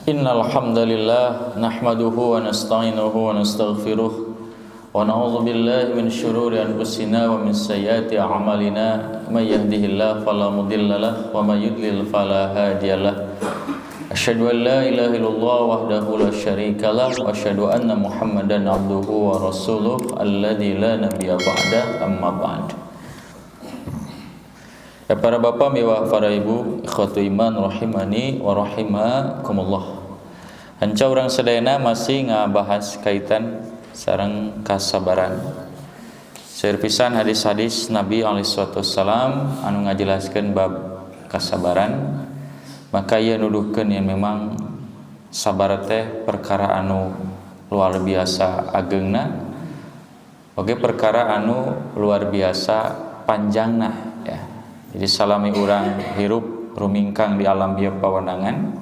Innal hamdalillah nahmaduhu wa nasta'inuhu wa nastaghfiruh wa na'udzu billahi min shururi anfusina wa min sayyiati a'malina may yahdihillahu fala mudilla lahu wa may yudlil fala hadiyalah. Asyhadu an la ilaha illallah wahdahu la syarika lah wa asyhadu anna Muhammadan abduhu wa rasuluh alladzi la nabiyya ba'da amma ba'd. Ya para bapak, miwah para ibu, ikhwatu iman rahimani wa rahimakumullah. Hanca urang sadayana masih ngabahas kaitan sareng kasabaran. Saeur pisan hadis-hadis Nabi alaihi wasallam anu ngajelaskeun bab kasabaran. Maka ieu nuduhkeun yang memang sabar teh perkara anu luar biasa ageungna, oge perkara anu luar biasa panjangna ya. Jadi salami urang hirup rumingkang di alam ieu pawenangan,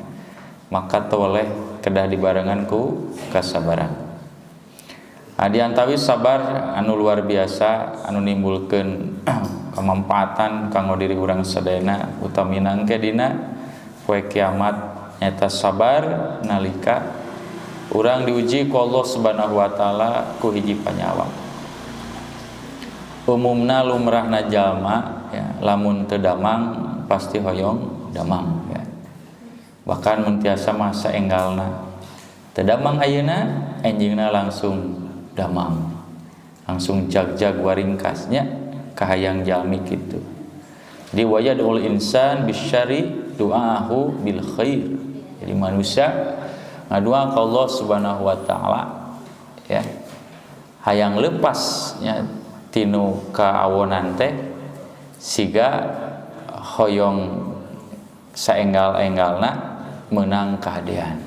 maka toleh kedah dibarengan ku kasabaran. Di antawis sabar anu luar biasa anu nimbulkeun kemanfaatan kanggo diri urang sadayana utamina engke dina poe kiamat nyata sabar nalika urang diuji ku Allah Subhanahu wa taala ku hiji panyawa. Umumna lumrahna jalma ya, lamun teu damang pasti hoyong damang ya. Bahkan mun tiasa masa enggalna teu damang ayeuna enjingna langsung damang, langsung jag-jag waringkasnya kahayang jalmi kitu. Di wayadul insan bisyari du'ahu bil khair. Jadi manusia ngadua ka Allah Subhanahu wa taala ya, hayang lepasnya tinu kaawonan teh siga hoyong saenggal-enggalna menang kahadean.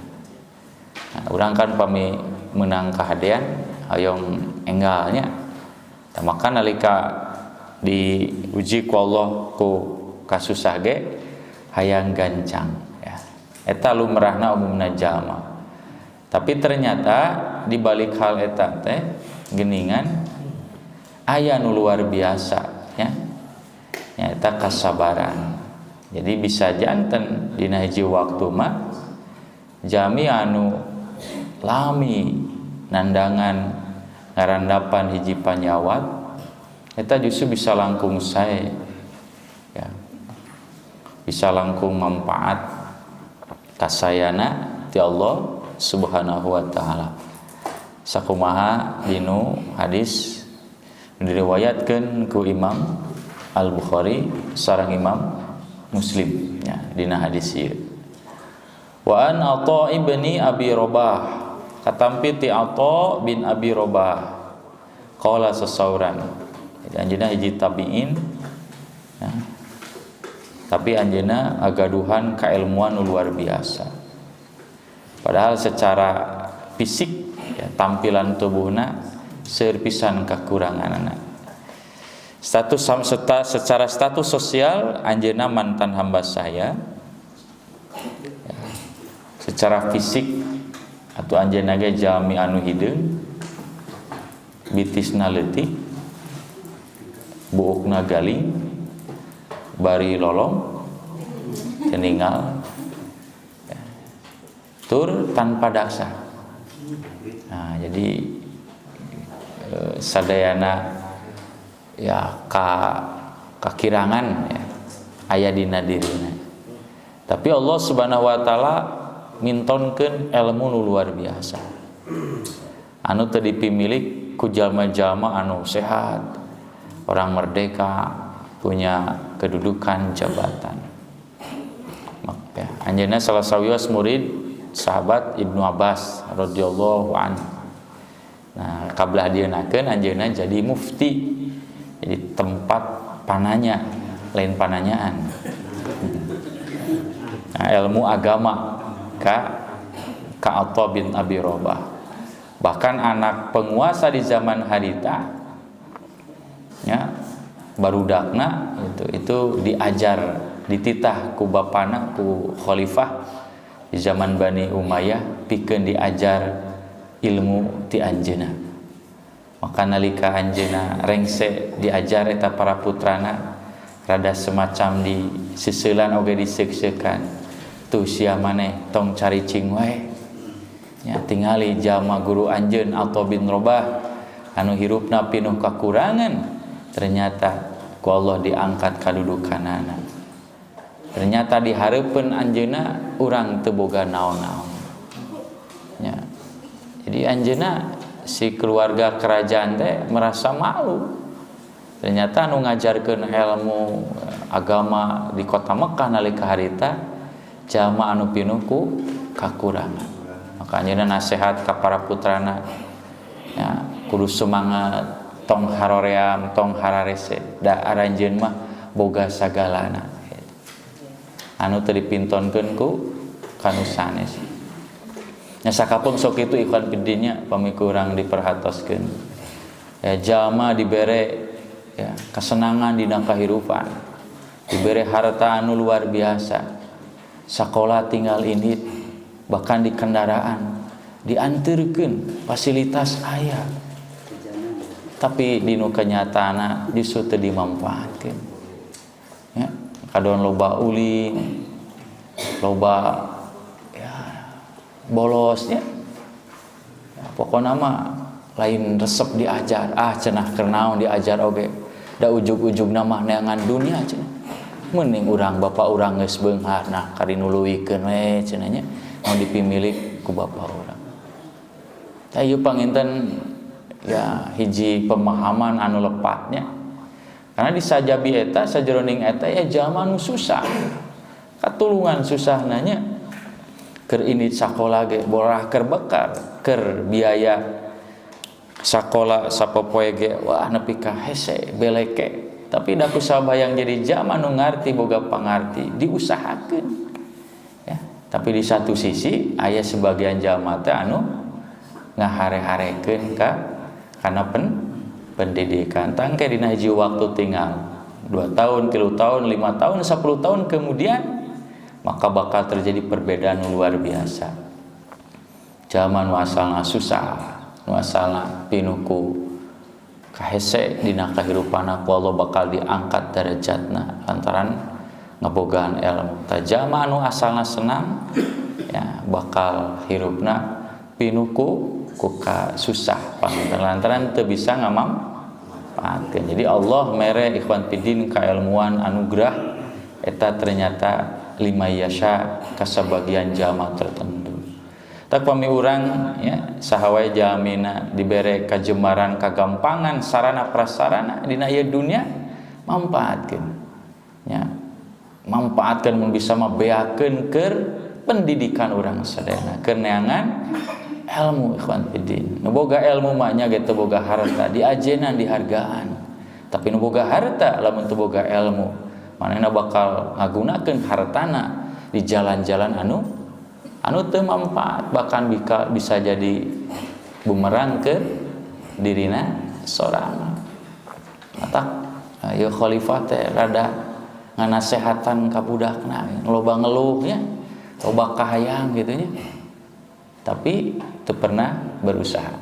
Urang kan pami menang kahadean hoyong enggalnya. Maka nalika diuji ku Allah ku kasusah ge hayang gancang ya. Eta lumrahna umumna jalma. Tapi ternyata di balik hal eta teh geuningan aya nu luar biasa ya. Nyata kasabaran. Jadi bisa janten dina hiji waktu mah jami anu lami nandangan ngarandapan hiji panyawat eta justru bisa langkung sae ya. Bisa langkung manfaat kasayana ti Allah Subhanahu wa taala. Sakumaha dinu hadis diriwayatkeun ku Imam Al-Bukhari sareng Imam Muslim ya dina hadis ieu. Wa an Atha ibni Abi Rabah, katampi ti Atha bin Abi Rabah qala sasauran. Jadi anjeunna hiji tabiin ya. Tapi anjeunna agaduhan kailmuan nu luar biasa. Padahal secara fisik ya, tampilan tubuhna seueur pisan kakuranganna. Secara status sosial anjeunna mantan hamba saya. Ya. Secara fisik atuh anjeunna ge jalmi anu hideung, bitisna leutik, buukna galing, bari lolong, teningal, ya. Tur tanpa daksa. Nah, jadi sadayana ya kakirangan ya, aya dina dirina. Tapi Allah Subhanahu wa taala mintonkeun ilmu nu luar biasa. Anu teu dipimilik ku jalma-jalma anu sehat, orang merdeka, punya kedudukan jabatan. Maka anjeunna salah sawios murid sahabat Ibnu Abbas radhiyallahu anhu. Nah, kablah dieunnakeun anjeunna jadi mufti. Jadi tempat pananya, lain pananyaan. Nah, ilmu agama ka Atha bin Abi Rabah. Bahkan anak penguasa di zaman harita ya, barudakna itu diajar, dititah ku bapana ku khalifah di zaman Bani Umayyah pikeun diajar ilmu ti anjeunna. Maka nalika anjeunna rengse diajar eta para putrana rada semacam diseseulan oge diseuk-seukan. tuh sia maneh tong cari cing wae nya tingali jalma guru anjeun Atha bin Robah anu hirupna pinuh kakurangan ternyata ku Allah diangkat kadudukanana. Ternyata dihareupeun anjeunna urang teu boga naon-naon nya. Jadi anjeunna si keluarga kerajaan teh merasa malu. Ternyata anu ngajarkeun ilmu agama di kota Mekah nalika harita jalma anu pinuh ku kakurangan. Maka anjeunna nasihat ka para putrana ya kudu semangat tong haroream tong hararese da aranjeun mah boga sagalana anu teu dipintonkeun ku kanu sanes. Nya sakapun sok itu ikhwan fiddinnya pamiku urang diperhatoskeun ya jalma dibere ya kesenangan dina kahirupan dibere harta anu luar biasa sakola tinggal indit bahkan di kendaraan dianterkeun fasilitas aya tapi dinu kenyataana justru teu dimanfaatkeun ya kadon loba uling loba ya bolosnya ya, pokona mah lain resep diajar cenah keur naon diajar oge da ujug-ujugna mah neangan dunia cenah mending urang bapa urang geus beunghar nah karinuluikeun we cenah nya mau dipimilik ku bapa urang. Ayo panginten ya hiji pemahaman anu lepatnya. Karena di sajabi eta sajroning eta ya jalma nu susah. Katulungan susahna nya keur indit sakola ge borah keur bekar, keur biaya sakola sapopoe ge wah nepi ka hese beleke. Tapi da kusabayang jadi jalma nu ngarti boga pangarti diusahakeun. Tapi di satu sisi aya sebagian jalma teh anu ngahare-harekeun kana pendidikan tangke dina hiji waktu tinggal 2 tahun, 3 tahun, 5 tahun, 10 tahun kemudian maka bakal terjadi perbedaan luar biasa. Jalma nu asalna susah, nu asalna pinuh ku kahese dina kahirupanna ku Allah bakal diangkat derajatna lantaran ngabogaan ilmu. Jalma anu asalna senang ya bakal hirupna pinuh ku susah lantaran teu bisa ngamampaatkeun. Jadi Allah mere ikhwan fiddin kailmuan anugerah eta ternyata lima yasha ka sabagian jalma tertentu. Tak pami urang ya saha wae jalmina dibere kajembaran kagampangan sarana prasarana dina ieu dunya manfaatkeun ya manfaatkan mun bisa mah beakeun keur pendidikan urang sadayana keur neangan ilmu ikhwan fiddin. Nu boga ilmu mah nya ge teu boga harta diajenan dihargaan. Tapi nu boga harta lamun teu boga ilmu manehna bakal ngagunakeun hartana di jalan-jalan anu teu manfaat bahkan bisa jadi bumerang ke dirina sorang. Matak ieu khalifah teh rada nganasehatan ka budakna loba ngeluh nya loba kahayang gitu nya tapi teu pernah berusaha.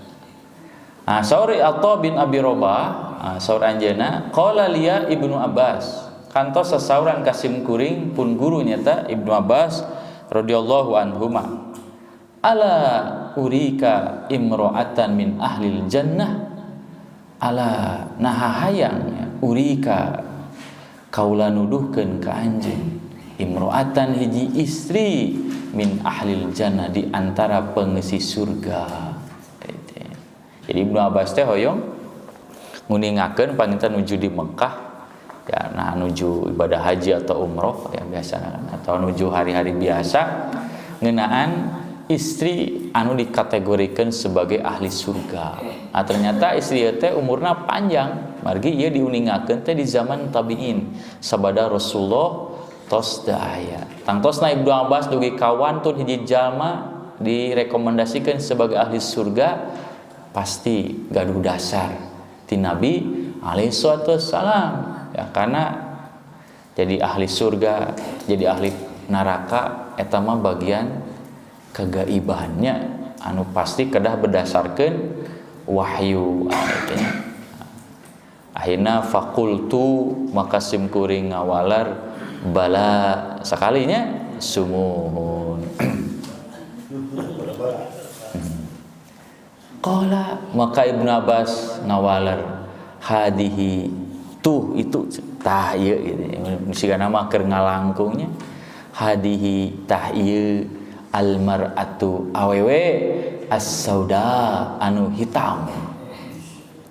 Sauri Atha bin Abi Robah saur anjeunna qala liya Ibnu Abbas kantos sasauran kasim kuring pun guru nyata Ibnu Abbas radhiyallahu anhuma ala urika imra'atan min ahlil jannah ala naha hayang urika kaula nuduhkeun ka anjeun imro'atan hiji istri min ahlil jannah di antara pengisi surga. Jadi Ibnu Abbas teh hoyong nguningakeun panginten nuju di Mekah ya nah nuju ibadah haji atau umroh ya biasa atau nuju hari-hari biasa ngeunaan istri anu dikategorikeun sebagai ahli surga. Nah, ternyata istri teh umurna panjang. Margi ieu diuningakeun teh di zaman tabi'in. Sabada Rasulullah tos da aya. Tangtosna Ibnu Abbas dugi kawan tun hiji jalma direkomendasikan sebagai ahli surga pasti gaduh dasar ti Nabi alaihi salam ya karena jadi ahli surga, jadi ahli neraka eta mah bagian kegaibannya anu pasti kedah berdasarkan wahyu ayatnya. Akhirnya fakultu maka sim kuring ngawalar bala sekalinya sumuhun. Qala maka Ibnu Abbas ngawaler hadihi tuh itu tah ieu siga nama keur ngalangkungnya hadihi tah ieu al mar'atu awewe as-sauda anu hitam.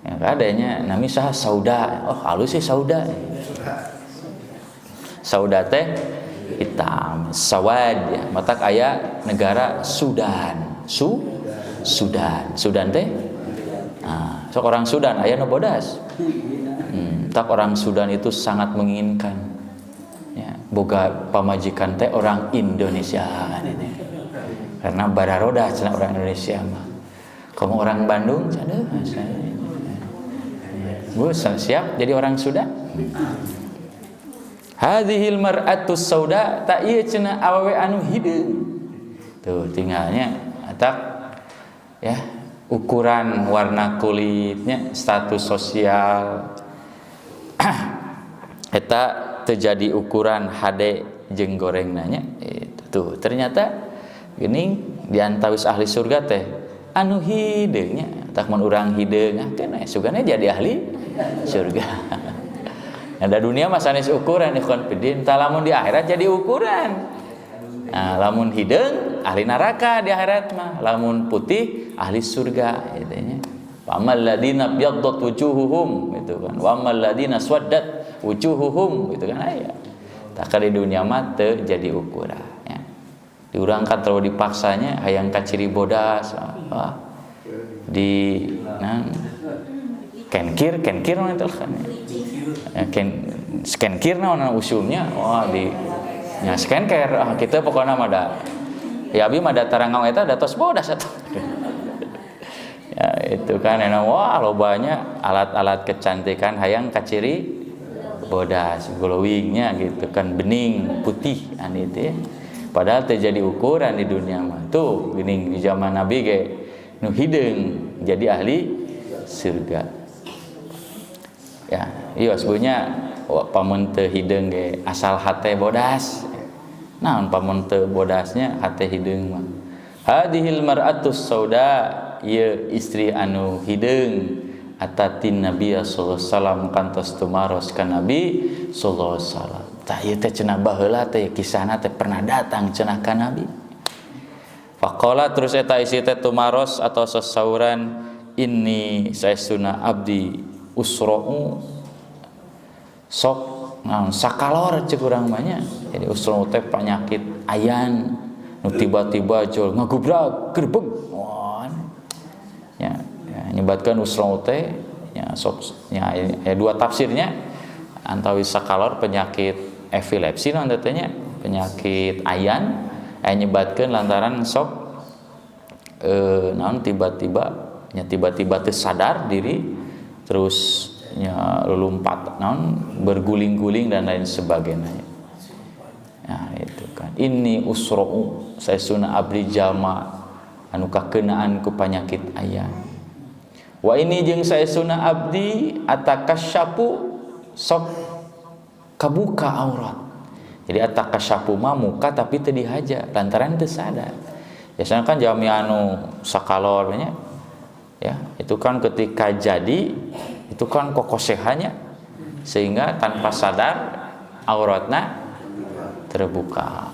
Ya kadanya nami saha sauda. Oh halus sih sauda. Sauda teh hitam, sawad ya. Matak aya negara Sudan. Sudan teh. Nah, sok orang Sudan aya nu bodas. Tak orang Sudan itu sangat menginginkan ya, boga pamajikan teh orang Indonesia ini. Karena bararoda cenah orang Indonesia mah. Kamu orang Bandung cenah Bu siap jadi orang Sudan. Hadhil mar'atus sauda ta ieu cenah awewe anu hideung. Tuh tinggalnya atak ya ukuran warna kulitnya, status sosial eta terjadi ukuran HD jeung goreng nanya itu tuh ternyata geuning diantawis ahli surga teh anu hideungnya tak mun urang hideung kan sugana jadi ahli surga. Ada dunia mah sanes ukuran ikhwan fillah, tah lamun di akhirat jadi ukuran. Nah, lamun hideung ahli neraka di akhirat mah, lamun putih ahli surga gitu nya. Wa amal ladina byaddat wujuhuhum gitu kan. Wa amal ladina swaddat wujuhuhum gitu kan aya. Tak di dunia mah teu jadi ukuran ya. Diurangkan terlalu dipaksanya hayang ka ciri bodas. Wah. Di kenkir naon teh kan. Kenkir naon usumnya. Wah di nya skincare kita pokoknya mah da ya abi mah da tarangau eta da tos bodas atuh. Ya itu kan enak wah lobanya alat-alat kecantikan hayang kaciri bodas glowingnya gitu kan bening putih an itu ya. Padahal terjadi ukuran di dunia mah tuh geuning di zaman Nabi ge nu hideung jadi ahli surga. Ya, ieu sebenarnya pamun teu hideung ge asal hate bodas. Naon pamun teu bodasnya hate hideung mah. Hadhil mar'atus sauda ieu istri anu hideung atatin Nabi sallallahu alaihi wasallam kantos tumaros ka Nabi sallallahu alaihi wasallam. Tah ieu teh cenah baheula teh kisahna teh pernah datang cenah ka Nabi. Faqala terus eta isi teh tumaros atau sasauran inni saestuna abdi usra'u sok sakalor ceuk urang mah nya. Jadi usra'u teh penyakit ayan nu tiba-tiba jol ngagubrak gerbeg. Ya, nyebatkeun usra'u teh nya sok nya aya dua tafsirnya antawi sakalor penyakit epilepsi naon teh nya penyakit ayan aya nyebatkeun lantaran sok naon tiba-tiba teu sadar diri terus nya lulumpat naon berguling-guling dan lain sebagainya. Nah itu kan ini usra'u saestuna abdi jalma anu kakeunaan ku panyakit aya. Wa ini jeung saestuna abdi atakasyapu sok kabuka aurat. Jadi atakasyapu mah muka tapi teu dihaja lantaran teu sadar. Biasanya kan jalmi anu sakalor nya ya, itu kan ketika jadi itu kan kokosehannya sehingga tanpa sadar auratna terbuka.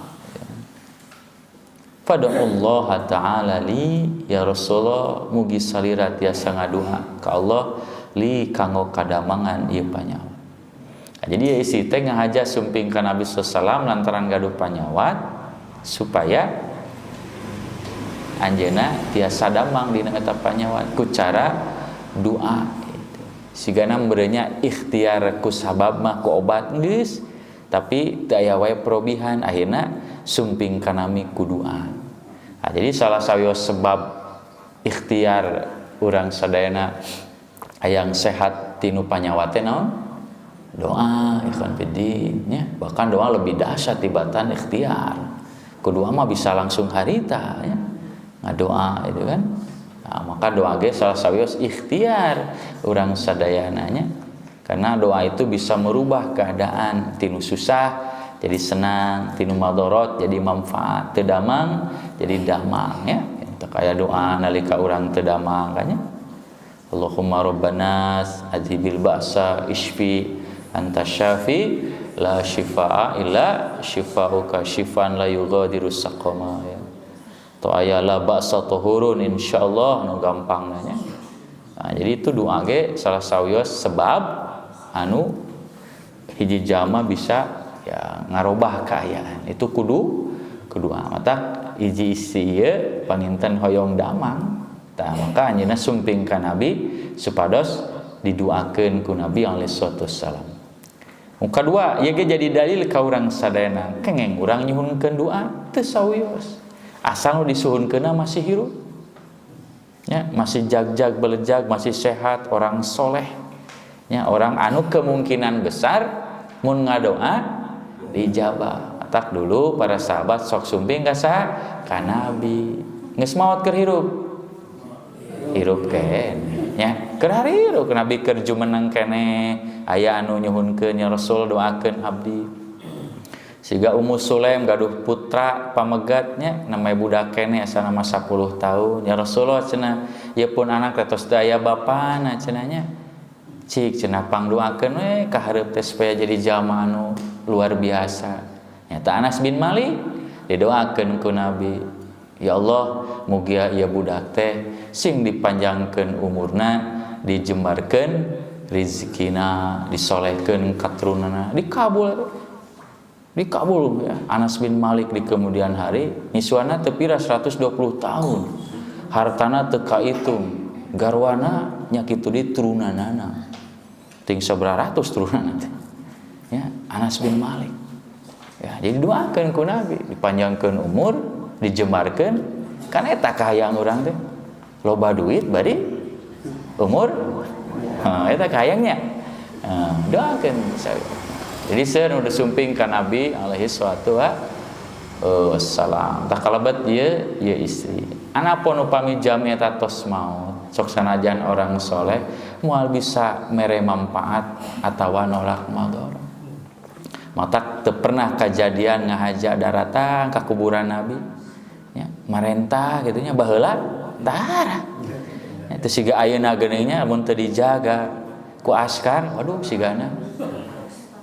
Fada'ullaha ta'ala li ya Rasulullah mugi salira tiasa ngaduha ka Allah li kanggo kadamangan ieu panyawa. Nah, jadi isi teh ngahaja sumping ka Nabi sallallahu alaihi wasallam lantaran gaduh panyawat supaya anjeunna tiasa damang dina eta panyawat ku cara doa gitu. Sigana meureunnya ikhtiar ku sabab mah ku obat geus tapi teu aya wae perobihan akhirna sumping ka nami ku doa. Nah, jadi salah sawios sebab ikhtiar urang sadayana hayang sehat tinu panyawat teh naon? Doa ikhwan fillah nya. Bahkan doa lebih dahsyat tibatan ikhtiar. Ku doa mah bisa langsung harita ya. Ngadoa itu kan. Nah, maka doa ge salah sawios ikhtiar urang sadayana nya. Karena doa itu bisa merubah keadaan tinu susah jadi senang, tinu madorot jadi manfaat, teu damang jadi damang ya. Itu kayak doa nalika urang teu damang kan ya. Allahumma rabbanas adhibil ba'sa ishfi anta syafi la shifaa illa shifauka shifan la yughadiru saqama ya. To aya la ba'sa tuhurun insyaallah nu gampang nanya. Nah, jadi itu doa ge salah sawios sebab anu hiji jalma bisa ya ngarobah kaayaan. Itu kudu mata hiji istri ieu panginten hoyong damang. Tah maka anjeunna sumping ka Nabi supados diduakeun ku Nabi alaihi wasallam. Muka dua ieu ge jadi dalil ka urang sadayana kengeng urang nyuhunkeun doa teu sawios. Asal nu disuhunkeunna masih hirup. Ya, masih jag-jag belejag, masih sehat, orang soleh. Ya, orang anu kemungkinan besar mun ngadoa dijabah. Tak dulu para sahabat sok sumping ka Nabi. Geus maot keur hirup. Hirup ken. Ya, keur hirup Nabi keur jumeneng keneh. Aya anu nyuhunkeun ya Rasul doakeun abdi. Siga Ummu Sulaim gaduh putra pamegatnya namanya budak kene asa nama 10 tahun ya Rasulullah cenah ieu pun anak tos daya bapana cenahnya cik cenah pangdoakeun we ka hareup teh supaya jadi jalma anu luar biasa nyata Anas bin Malik didoakeun ku Nabi ya Allah mugia ieu budak teh sing dipanjangkeun umurna dijembarkeun rezekina disolehkeun katurunana dikabul ya. Anas bin Malik di kemudian hari niswana teu pira 120 tahun hartana teu kaitung garwana nya kitu di turunanana ting sabaratus turunanana ya Anas bin Malik ya jadi doakeun ku Nabi dipanjangkeun umur dijembarkeun kan eta kahayang urang teh loba duit bari umur eta kahayangnya doakeun saya. Jadi saya udah sumping ka Nabi alaihi salatu wassalam. Tak kalabat dia istri. Anapun upami jami eta tos maut, sok sanajan orang soleh moal bisa mere manfaat atawa nolak mador. Mata teu pernah kejadian ngahaja daratan ka kuburan Nabi. Ya, marentah gitu nya baheula tara. Itu siga ayeuna geuningnya mun teu dijaga ku askar, waduh sigana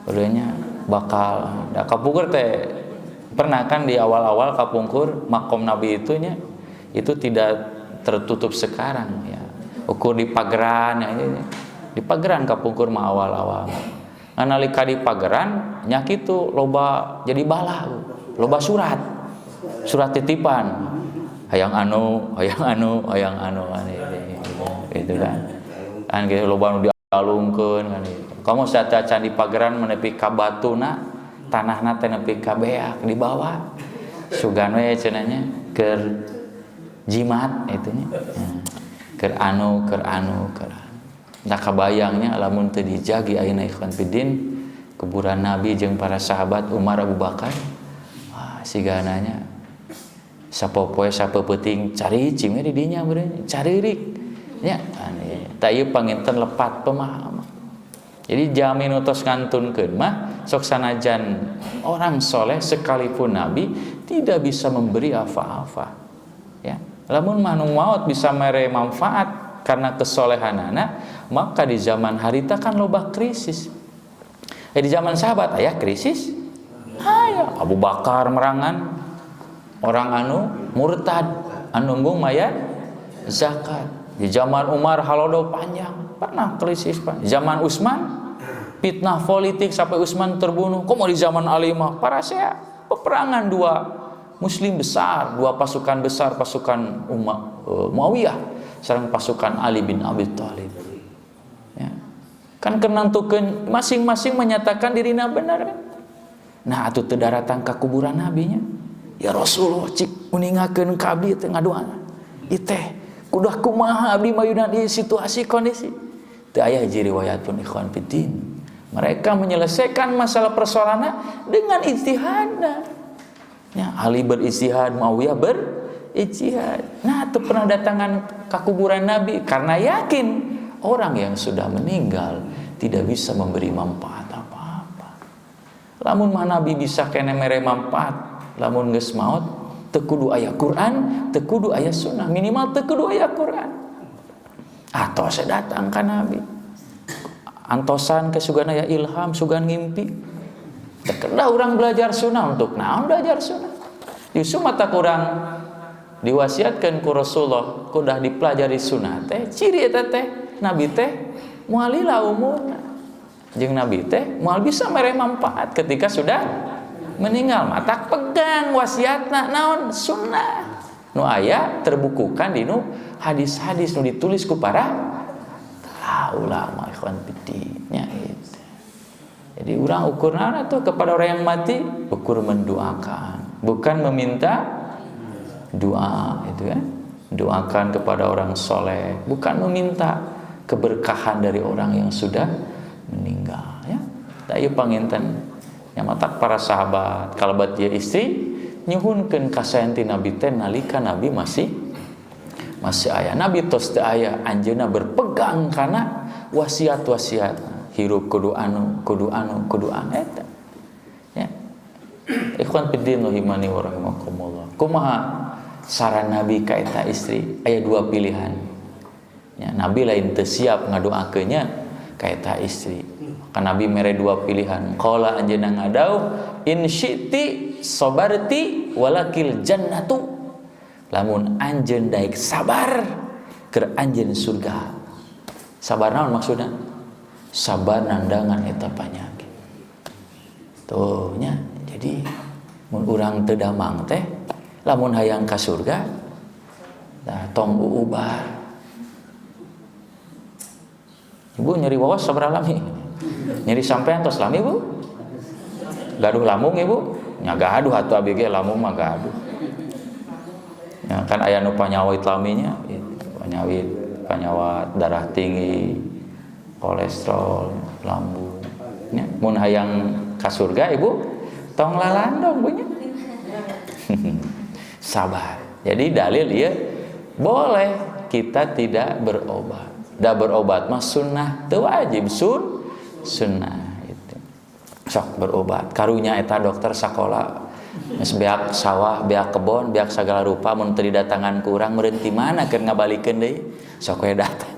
urangnya bakal da kapungkur teh pernah kan di awal-awal kapungkur makom Nabi itunya itu tidak tertutup sekarang ya ukur di pageran ya, di pageran kapungkur mah awal-awal nganalika di pageran nya kitu loba jadi bala loba surat titipan hayang anu itu kan gitu loba nu dialungkeun kan kamu saat can di pageran menepi ka batuna tanahna teh nepi ka beak di bawah sugan we cenanya keur jimat itunya keur anu da kabayangnya lamun teu dijagi ayeuna ikhwan fiddin kuburan Nabi jeung para sahabat Umar Abu Bakar wah sigananya sapopoe sapeuting caricing we di dinya beureun caririk nya tah ieu panginten lepat pemahaman. Jadi jamin utos ngantunkeun mah sok sanajan orang soleh sekalipun Nabi tidak bisa memberi apa-apa. Ya, lamun manung maut bisa mere manfaat karena kesolehanana, maka di zaman harita kan loba krisis. Di zaman sahabat aya krisis. Aya Abu Bakar merangan orang anu murtad anu nunggung mayat zakat. Di zaman Umar halodo panjang, pernah krisis Pak. Zaman Utsman fitnah politik sampai Utsman terbunuh. Kok mau di zaman Ali mah parasea peperangan dua muslim besar, dua pasukan besar, pasukan Muawiyah sareng pasukan Ali bin Abi Thalib. Ya. Kan kenantukeun masing-masing menyatakan dirinya benar kan. Nah, atuh teu daratang ka kuburan nabinya. Ya Rasulullah cik uningakeun ka abdi teh ngadoa. Ieu teh kudah kumaha abdi mayuna di situasi kondisi. Teu aya hiji riwayat pun ikhwan fiddin. Mereka menyelesaikan masalah persoalannya dengan ijtihad. Ya, Ali berijtihad, Muawiyah berijtihad. Nah, itu pernah datangan ke kuburan Nabi karena yakin orang yang sudah meninggal tidak bisa memberi manfaat apa-apa. Lamun mah Nabi bisa kene mere manfaat, lamun geus maot teu kudu aya Quran, teu kudu aya sunnah, minimal teu kudu aya Quran. Atos datang ka Nabi. Antosan ke sugan aya ilham, sugan ngimpi. Tekeda urang belajar sunnah untuk naon belajar sunnah? Justru mata kurang diwasiatkeun ku Rasulullah kudah dipelajari sunnah teh. Ciri eta teh Nabi teh moal lila umurna. Jeung Nabi teh moal bisa mere manfaat ketika sudah meninggal. Mata pegang wasiatna naon? Sunnah. Nu aya terbukukan di nu hadis-hadis nu ditulis ku para ulama ikhwan fillah gitu. Jadi urang ukur naon atuh kepada orang yang mati? Ukur mendoakan, bukan meminta doa itu kan. Doakan kepada orang soleh, bukan meminta keberkahan dari orang yang sudah meninggal ya. Da ieu panginten nya matak para sahabat kalabat dia istri nyuhunkeun kasayan ti Nabi teh nalika Nabi masih aya. Nabi tos teu aya, anjeunna berpegang kana wasiat-wasiat. Hirup kudu anu eta. Ya. Ikhwan fillah rahimani wa rahimakumullah. Kumaha saran Nabi ka eta istri? Aya dua pilihan. Ya, Nabi lain teu siap ngadoakeunnya ka eta istri. Maka Nabi mere dua pilihan. Qala anjeunna ngadauh, in syi'ti sabarti walakil jannatu. Lamun anjeun daek sabar keur anjeun surga. Sabar naon maksudna? Sabar nandangan eta panyakit. Tuh nya. Jadi mun urang teu damang teh lamun hayang ka surga tah tong uubar. Ibu nyeri wawas sabaraha lami? Nyeri sampean tos lami, Bu? Gaduh lambung Ibu? Nya gaduh atuh abi ge lambung mah gaduh. Ya, kan aya nu panyawit laminya, panyawat darah tinggi, kolesterol, lambung. Ya, mun hayang ka surga Ibu, tong lalandong Bu nya. Sabar. Jadi dalil ieu boleh kita tidak berobat. Da berobat mah sunnah, teu wajib sunnah itu. Sok berobat. Karunya eta dokter sakola geus beak sawah, beak kebon, beak sagala rupa mun teu didatangan ku urang meureun ti mana keur ngabalikeun deui. Sok we datang.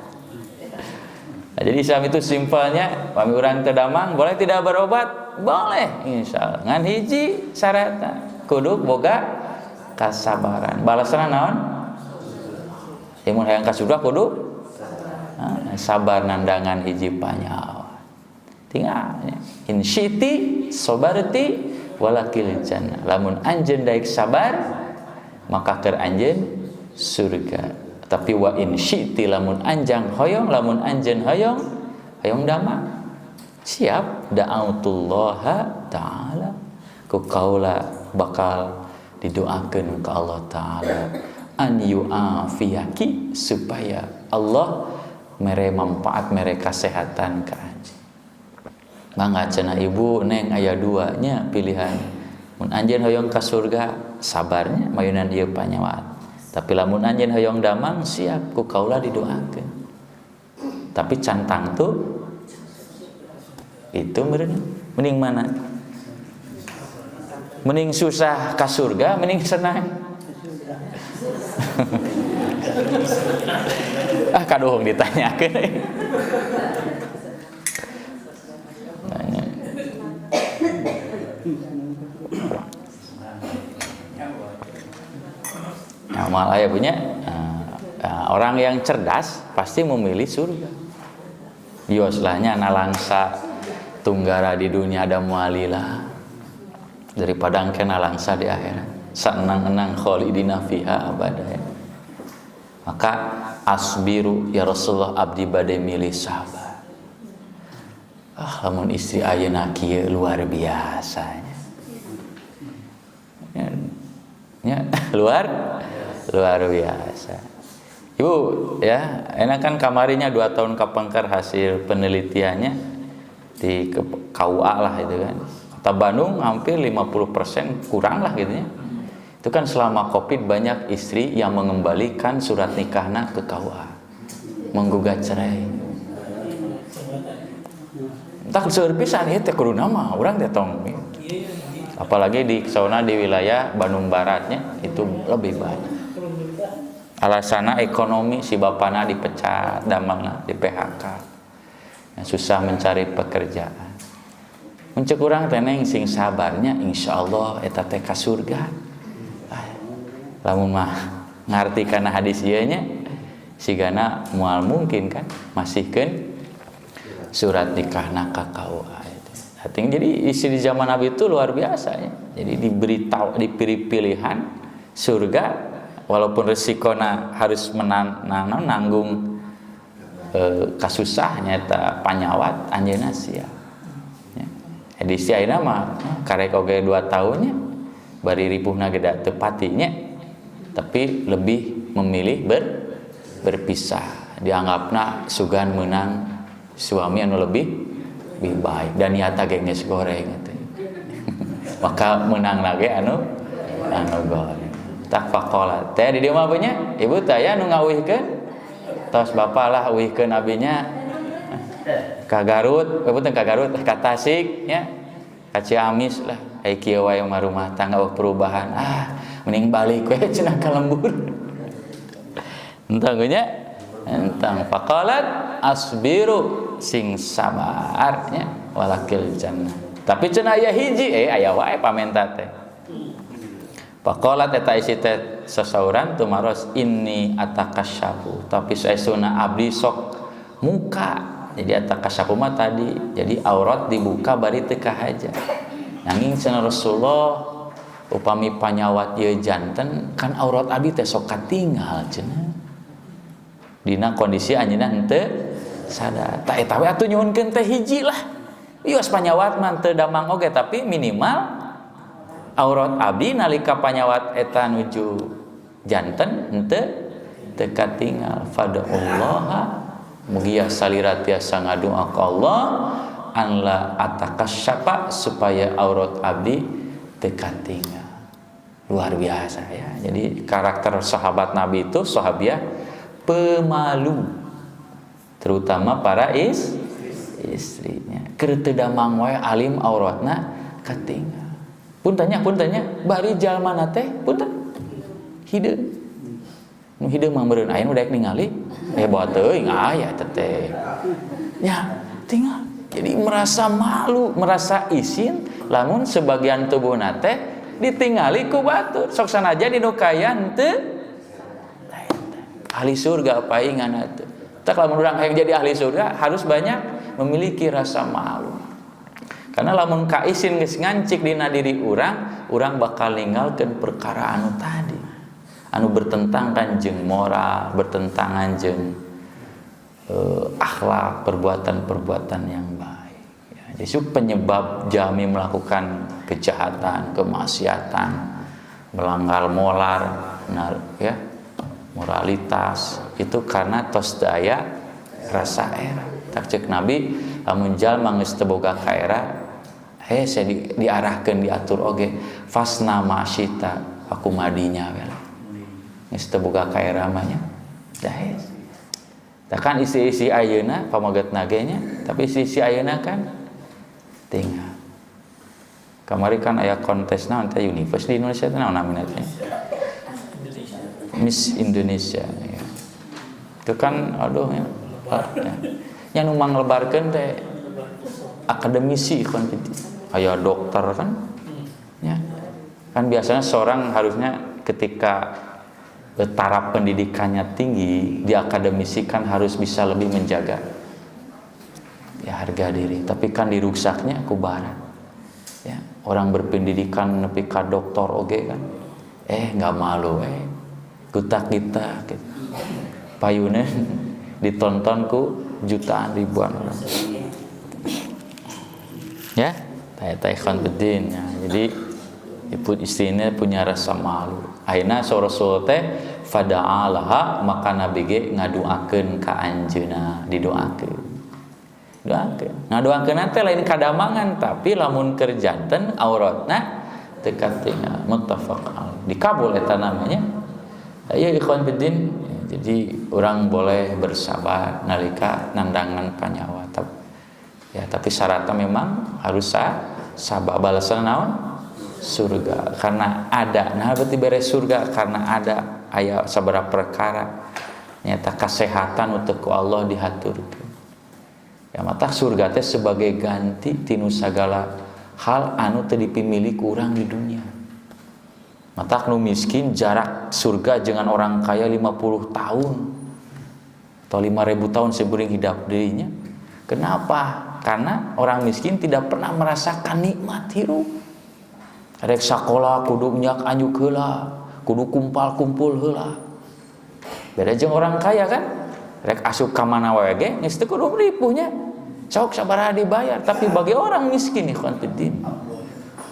Nah, jadi Islam itu simpelnya, pami urang teu damang boleh tidak berobat? Boleh insyaallah. Ngan hiji syaratna kudu boga kasabaran. Balasna naon? Mun hayang ka surga kudu sabar nandangan hiji panyawa. Tinggal in syi'ti sabarti walakil jannah. Lamun anjeun daek sabar maka keur anjeun surga. Tapi wa in syi'ti lamun anjang hoyong, lamun anjeun hoyong damang. Siap da'autullaha ta'ala. Ku kaula bakal didoakeun ka Allah taala an yu'afiyaki supaya Allah mere manfaat mere kesehatan ka anjeun. Mangga cenah ibu neng aya dua nya pilihan. Mun anjeun hoyong ka surga sabarnya mayunan ieu panyawat. Tapi lamun anjeun hoyong damang siap ku kaula didoakeun. Tapi cantang tuh itu mending mana? Mending susah ka surga, mending senang. Kadohong ditanyakeun. Nah, malah ya punya orang yang cerdas pasti memilih surga. Bioslahnya nalangsa tunggara di dunia ada mualilah daripada engke nalangsa di akhirat. Sanang-enang khalidina fiha abada ya. Maka asbiru ya Rasulullah abdi bade milih sabar. Lamun istri ayeuna kieu luar biasa. Ya, luar biasa. Ibu ya, enakan kamarinya 2 tahun kapengker hasil penelitiannya di KUA lah itu kan. Kota Bandung hampir 50% kurang lah gitu ya. Itu kan selama Covid banyak istri yang mengembalikan surat nikahna ke KUA, menggugat cerai. Tak seueur pisan ieu teh kudu nama urang teh tong Apalagi di zona di wilayah Bandung Baratnya itu lebih banyak. Alasanna ekonomi, si bapana dipecat, damangna di PHK. Yang susah mencari pekerjaan. Muncul urang teh neng sing sabarnya insyaallah eta teh ka surga. Lamun mah ngarti kana hadis ieu nya sigana moal mungkin kan masihkeun surat nikahna ka KUA itu. Jadi isi di zaman Nabi itu luar biasa ya. Jadi diberitahu dipilih pilihan surga walaupun resikona harus menanggung kasusahnya eta panyawat anjeunna sia. Ya. Edisi ayeuna mah karek oge 2 tahunnya bari ripuhna geda teu patinya tapi lebih memilih berpisah. Dianggapna sugan menang suami anu lebih baik dan nyata ge geus goreng gitu. Maka menang lagi anu goreng. Tak faqala. Teh di dieu mah nya ibu teh aya nu ngawihkeun. Tos bapak lah uwihkeun abinya ka Garut, bebeuteuh ka Garut, ka Tasik nya. Ka Ciamis lah. Ai kieu wae mah rumah tangga perubahan. Mending balik we cenah ka lembur. Entang nya entang faqalat asbiru sing sabarnya walakil jannah. Tapi cenah aya hiji aya wae pamenta teh. Faqalat eta isi teh sasauran tumaros inni atakasyafu tapi saesuna abdi sok muka. Jadi atakasyafu mah tadi jadi aurat dibuka bari teu kahaja. Nanging cenah Rasulullah upami panyawat ieu janten kan aurat abdi teh sok katinggal cenah. Dina kondisi anjeunna henteu sadar. Ta eta we atuh nyuhunkeun teh hiji lah. Ios panyawat mah teu damang oge tapi minimal aurat abdi nalika panyawat eta nuju janten henteu teu katinggal. Fad'ullaha mugia salira tiasa ngadoa ka Allah an la atakasyafa supaya aurat abdi teu katinggal. Luar biasa ya. Jadi karakter sahabat Nabi itu sahabiah pemalu, terutama para istrinya. Keur teu damang wae alim auratna katinggal. Pun tanya, bari jalmana teh punten hideung. Nu hideung mah meureun aya nu daek ningali, bawa teuing aya teh. Ya, tinggal. Jadi merasa malu, merasa isin lamun sebagian tubuhna teh ditingali ku batur. Sok sanaja dinu kayan teu ahli surga apa ingana teh. Tak lamun urang hayang jadi ahli surga harus banyak memiliki rasa malu. Karena lamun ka isin geus ngancik dina diri urang bakal ninggalkeun perkara anu tadi. Anu bertentangan jeung moral, bertentangan jeung akhlak, perbuatan-perbuatan yang baik. Ya, jadi penyebab jami melakukan kejahatan, kemaksiatan, melanggar moral, ya, moralitas itu karena tos daya rasa era. Tak cek Nabi lamun jalma geus teu boga kaera saya diarahkeun diatur oge fasna masyita aku madinya we geus teu boga kaera mah nya daes. Tah kan isi-isi ayeuna pamagetna ge nya tapi isi-isi ayeuna kan tinggal. Kamari kan aya kontes naon teh Universe di Indonesia teh naon namina teh Miss Indonesia ya. Itu kan aduh ya. Yang nu manglebarkeun teh akademisi kompetitif. Aya dokter kan. Ya. Kan biasanya seorang harusnya ketika taraf pendidikannya tinggi, diakademisikan harus bisa lebih menjaga ya harga diri. Tapi kan diruksaknya ku barat. Ya, orang berpendidikan nepi ka doktor oge kan. Enggak malu kutak kita gitu. Payune ditonton ku jutaan ribuan orang. Ya, teh konfidin ya. Jadi ibu istrinya punya rasa malu. Akhirnya Rasul teh fada'alaha maka Nabi ge ngaduakeun ka anjeunna, didoakeun. Ngadoakeun teh lain kadamangan tapi lamun keur janten auratna teu katinggal muttafaq alaih. Dikabul eta namanya. Ya ikhwan fiddin, jadi orang boleh bersabar nalika nandangan panyawa. Ya, tapi syaratnya memang harus sabab balasan naon surga karena ada. Nah berarti beres surga karena ada aya sabaraha perkara nyata kesehatan untuk ku Allah dihaturkeun. Ya mata surga teh sebagai ganti tinu sagala hal anu teu dipimili ku urang di dunia. Mata nu miskin jarak surga dengan orang kaya 50 tahun atau 5.000 tahun sebeuring hidup dirinya. Kenapa? Karena orang miskin tidak pernah merasakan nikmat hirup. Rek sakola kudu nyak anyuk heula, kudu kumpul heula. Beda jeung orang kaya kan, rek asup ka mana wae ge geus teu kudu ripuhnya. Sok sabaraha dibayar, tapi bagi orang miskin ikhwan fiddin,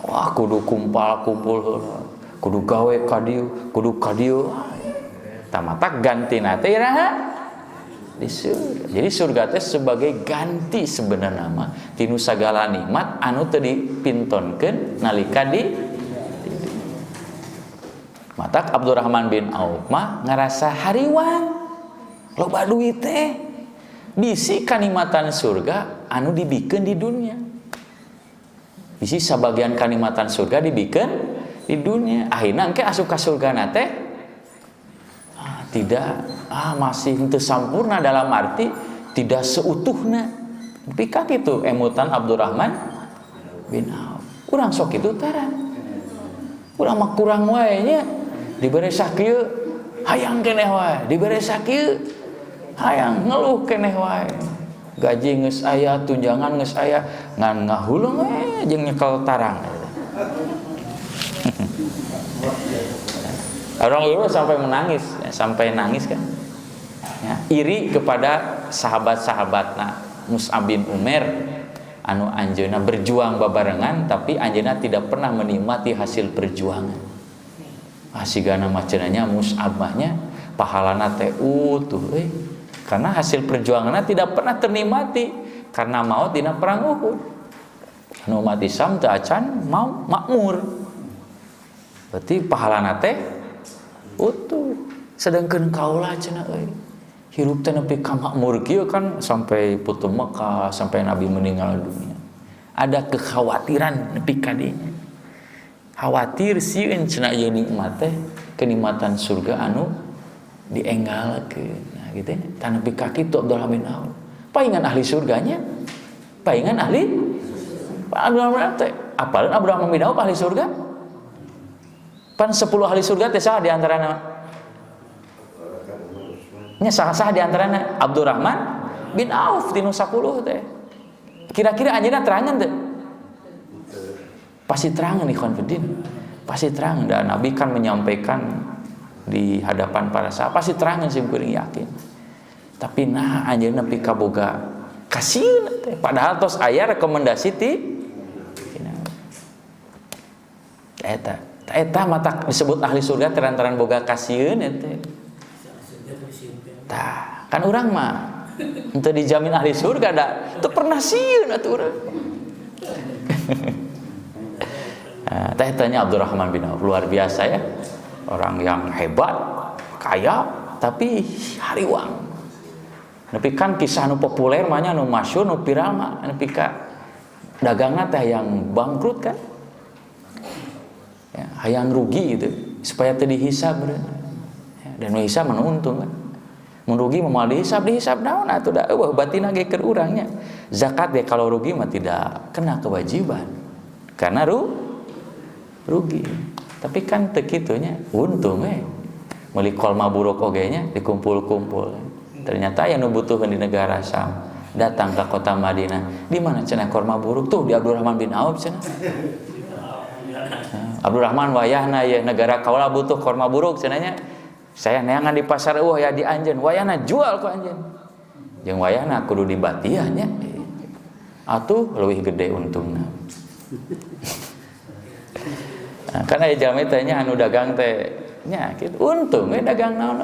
wah kudu kumpul heula, kudu gawe ka dieu, Tamata gantina teh iraha di surga. Jadi surga teh sebagai ganti sebenarnya mah tinu sagala nikmat anu teu dipintonkeun nalika di mata Abdurrahman bin Auf mah ngarasa hariwang loba duit teh bisi kanikmatan surga anu dibikeun di dunia. Bisi sabagian kanikmatan surga dibikeun di dunia. Akhirna engke asup ka surgana teh tidak masih henteu sampurna dalam arti tidak seutuhna. Tapi ka kitu emutan Abdurrahman bin Auf. Urang sok kitu taran. Urang mah kurang wae nya. Dibere sakieu hayang keneh wae, dibere sakieu hayang ngeluh keneh wae. Gaji geus aya, tunjangan geus aya, ngan ngahulung we jeung nyekel tarang. Orang itu sampai menangis, sampai nangis kan. Ya, iri kepada sahabat-sahabatna Mus'ab bin Umair anu anjeunna berjuang babarengan tapi anjeunna tidak pernah menikmati hasil perjuangan. Asigana macenanya Mus'ab mahnya pahalana teh utuh karena hasil perjuangannya tidak pernah ternikmati karena maut dina perang Uhud. Anu umat Islam teu acan mau makmur. Berarti pahalana teh utuh. Sedangkeun kaula cenah euy hirup teh nepi ka makmur kieu kan sampai putu Mekah, sampai Nabi meninggal dunia. Ada kekhawatiran nepi ka dinya. Khawatir sieun cenah ieu nikmat teh kenikmatan surga anu dienggalkeun. Nah gitu nya. Tan nepi ka kitu Abdullah bin Auf. Paingan ahli surganya. Paingan ahli Abdurrahman teh. Apalun Abdurrahman bin Auf ahli surga? Pan 10 ahli surga teh saha di antarana? Nya saha di antarana? Abdurrahman bin Auf tinu 10 teh. Kira-kira anjeunna terangan teu? Pasti terangan ikhwan fiddin. Pasti terangan dan Nabi kan menyampaikan di hadapan para sahabat pasti terangan sih kuring yakin. Tapi nah anjeunna nepi ka boga kasieun teh padahal tos aya rekomendasi ti eta mata disebut ahli surga terantaran boga kasieun teh. Tah, kan urang mah henteu dijamin ahli surga da teu pernah sieun atuh urang. Teh tanya Abdurrahman bin Auf luar biasa ya. Orang yang hebat, kaya tapi hariwang. Nepi kan kisah nu populer mah nya nu masyhur nu viral mah nepi ka dagangna teh yang bangkrut kan. Ya, hayang rugi gitu supaya teu dihisab ya, dan nu hisab mah untung kan. Mun rugi mah dihisab naon atuh da eueuh batina ge keur urang nya. Zakat ge kalau rugi mah tidak kena kewajiban. Karena rugi. Tapi kan teu kitu nya untung meuli kol mabruk oge nya dikumpul-kumpul. Ternyata yang nu butuheun di negara Syam datang ke kota Madinah. Di mana cenah korma buruk tuh di Abdurrahman bin Auf cenah. Abdurrahman wayahna ya negara kaula butuh korma buruk cenahnya. Saya neangan di pasar eueuh ya di anjeun, wayahna jual ku anjeun. Jeung wayahna kudu di Batiah nya. Atuh leuwih gede untungna. Nah, karena jami teh nya anu dagang teh nya kitu untung dagang naon.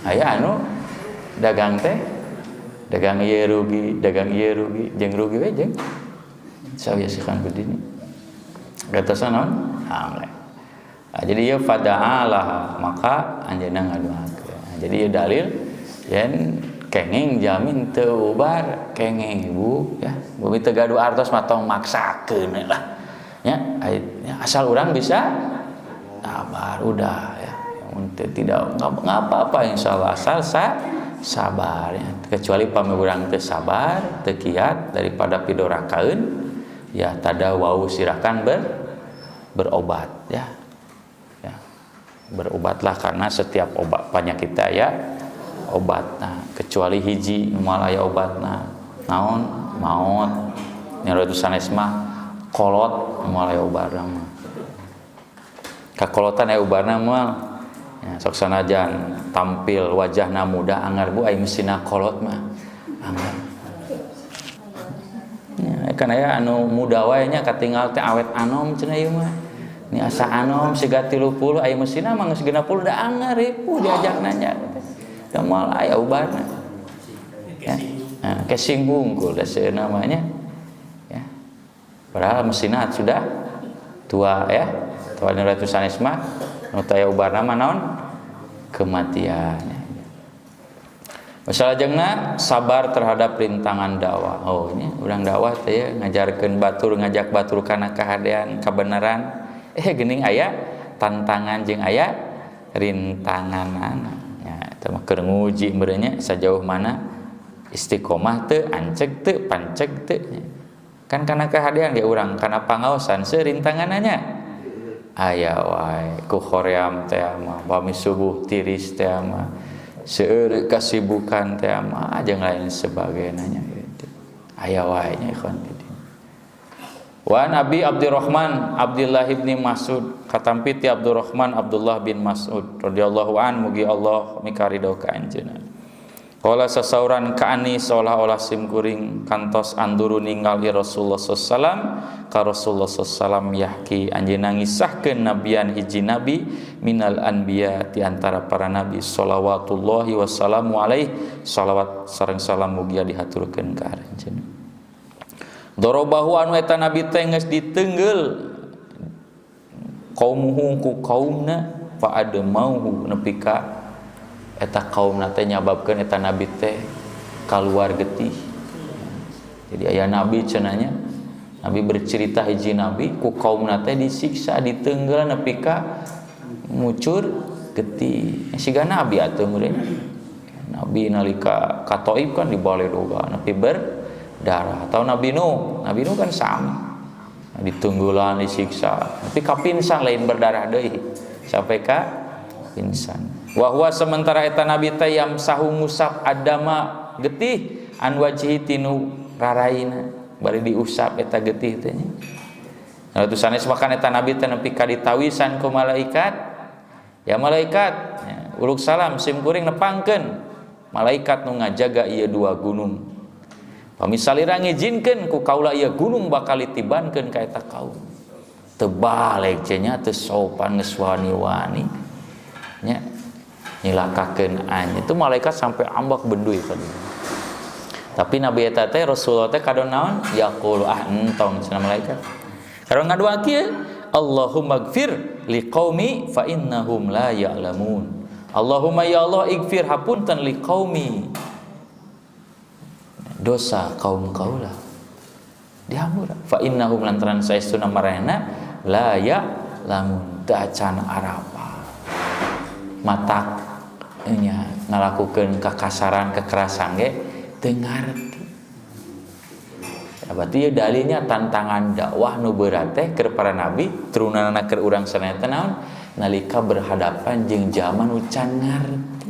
Aya anu dagang teh dagang ieu rugi, jeung rugi we jeung sawiya sikhan bedini. Gatosan naon? Hamle. Nah, jadi ieu fada'alah maka anjeunna ngadoakeun. Nah, jadi ieu dalil yen kenging jamin teu ubar kenging ibu ya bumi teu gaduh artos mah tong maksakeun lah ya asal orang bisa sabar udah ya tidak apa-apa insyaallah asal sabar ya. Kecuali pami urang teu sabar teu kiat daripada pidorakaeun ya tada wau silakan berobat ya berobatlah karena setiap obat penyakit ya obat. Nah, kecuali hiji malaya obatna naon maot nyaratu sanes mah kolot malaya obatna mah kakolotan aya obatna mah ya sok sanajan tampil wajahna muda anggar bu aya mesina kolot mah anggar ya kan aya anu muda wae nya katinggal teh awet anom cenah ieu mah ni asa anom siga 30 aya mesina mah geus 60 da anggar ieu diajak nanya da moal aya ubarna ya nah kesing bungkul da namanya ya padahal mesinna sudah tua ya tua Ratu sanes mah nu taya ubarna mah naon kematian ya. Masalah jengna sabar terhadap rintangan dakwah. Oh nya urang dakwah teh ya ngajarkeun batur ngajak batur kana kahadean kabenaran geuning aya tantangan jeung aya rintanganana mah keur nguji meureunnya sajauh mana istiqomah teu anceg teu panceg teu kan kana kahadean ge urang kana pangaosan serintangananya aya wae ku khoream teh mah bami subuh tiris teh mah seueur kasibukan teh mah jeung lain sebagainya gitu aya wae nya ikhwan wa Nabi Abdurrahman Abdullah bin Mas'ud katampi ti Abdurrahman Abdullah bin Mas'ud radhiyallahu an mugi Allah mikaridho ka anjeunna qala sasauran kaani seolah-olah simkuring kantos anduru ningali Rasulullah sallam ka Rasulullah sallam yahki anjeunna ngisahkeun nabian hiji nabi minal anbiya ti antara para nabi shalawatullahi wassalamu alaihi salawat sareng salam mugi dihaturkeun ka anjeunna dorobahu anu eta nabi teh geus diteungeul qaumuhu ku kaumna fa admauhu nepi ka eta kaumna teh nyababkeun eta nabi teh kaluar getih. Jadi aya nabi cenanya nabi bercerita hiji nabi ku kaumna teh disiksa diteunggeul nepi ka mucur getih. Siga nabi atuh meureun. Nabi nalika ka Thaif kan dibaledoga nepi berdarah. Atau Nabi Nuh kan sami. Ditunggulan disiksa tapi kapinsan lain berdarah deui sampai ka pingsan wa huwa sementara eta nabi teh yamsahu ngusap adama getih an wajhi tinu raraina bari diusap eta getih teh nya Lalu sanes makan eta nabi teh nepi ka ditawisan ku malaikat ya malaikat ya, uluk salam sim kuring nepangkeun malaikat nu ngajaga ieu dua gunung pamisalira ngijinkeun ku kaula ieu gunung bakal ditibankeun ka eta kaum teu balik cenah teu sopan geus wani-wani nya nyilakakeun anjeun itu malaikat sampai ambak benduy kan tapi nabi eta teh Rasulullah teh kadon naon yaqulu entong cenah malaikat kadon ngadua kieu Allahumma gfir liqaumi fa innahum la ya'lamun Allahumma ya Allah ighfir hapunten liqaumi dosa kaum kaula dihampura fa innahum lantaran saestuna maranehna la ya'lamun teu acan arapa matak nya ngalakukeun kakasaran kekerasan ge teu ngarti ya berarti ya dalilnya tantangan dakwah nu berat teh keur para nabi turunanna keur urang sanaya teh naon nalika berhadapan jeung zaman nu can ngarti